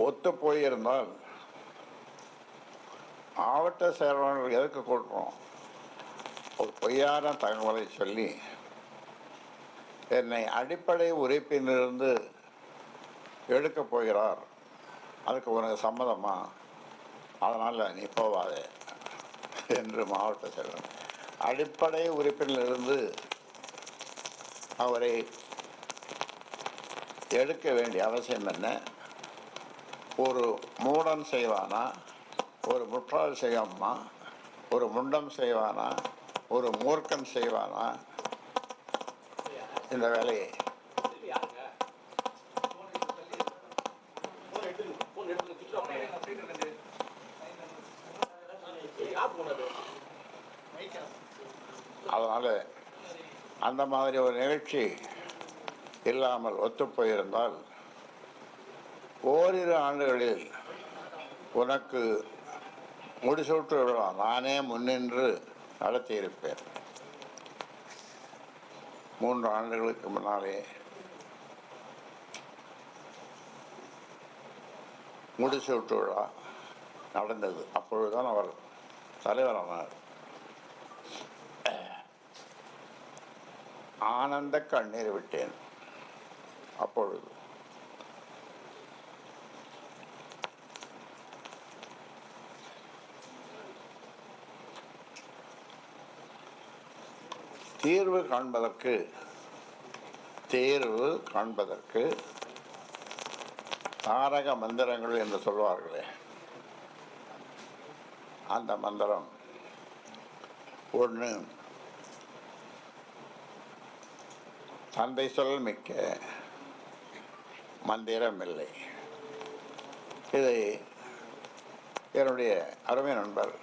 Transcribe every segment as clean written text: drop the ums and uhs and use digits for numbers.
ஒத்து போயிருந்தால் மாவட்ட செயலாளர்கள் எதுக்கு கூட்டுறோம்? ஒரு பொய்யான தகவலை சொல்லி என்னை அடிப்படை உறுப்பிலிருந்து எடுக்கப் போகிறார், அதுக்கு உனக்கு சம்மதமா, அதனால் நீ போவாதே என்று மாவட்ட செயலாளர் அடிப்படை உறுப்பிலிருந்து அவரை எடுக்க வேண்டிய அவசியம் என்ன? ஒரு மூடன் செய்வானா, ஒரு முட்டாள் செய்வானா, ஒரு முண்டம் செய்வானா, ஒரு மூர்க்கன் செய்வானா இந்த வேலையை? அதனால் அந்த மாதிரி ஒரு நிகழ்ச்சி இல்லாமல் ஒத்துப்போயிருந்தால் ஓரிரு ஆண்டுகளில் உனக்கு முடிசூட்டு விழா நானே முன்னின்று நடத்தியிருப்பேன். 3 ஆண்டுகளுக்கு முன்னாலே முடிசூட்டு விழா நடந்தது. அப்பொழுதுதான் அவர் தலைவரானார். ஆனந்த கண்ணீர் விட்டேன். அப்பொழுது தேர்வு காண்பதற்கு தாரக மந்திரங்கள் என்று சொல்வார்களே, அந்த மந்திரம் ஒன்று, தந்தை சொல் மிக்க மந்திரம் இல்லை. இதை என்னுடைய அருமை நண்பர்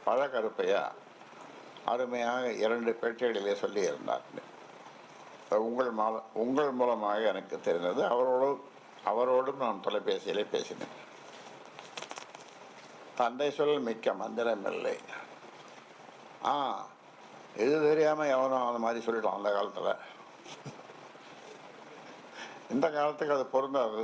பழகருப்பையா அருமையாக 2 பேட்டிகளிலே சொல்லியிருந்தார். உங்கள் மூலமாக எனக்கு தெரிந்தது. அவரோடும் நான் தொலைபேசியிலே பேசினேன். தந்தை சொல் மிக்க மந்திரம் இல்லை. இது தெரியாமல் எவனும் அந்த மாதிரி சொல்லிட்டான் அந்த காலத்தில். இந்த காலத்துக்கு அது பொருந்தாது.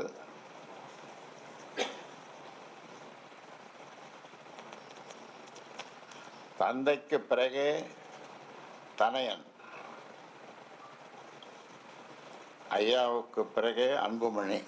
தந்தைக்கு பிறகே தனையன், ஐயாவுக்கு பிறகே அன்புமணி.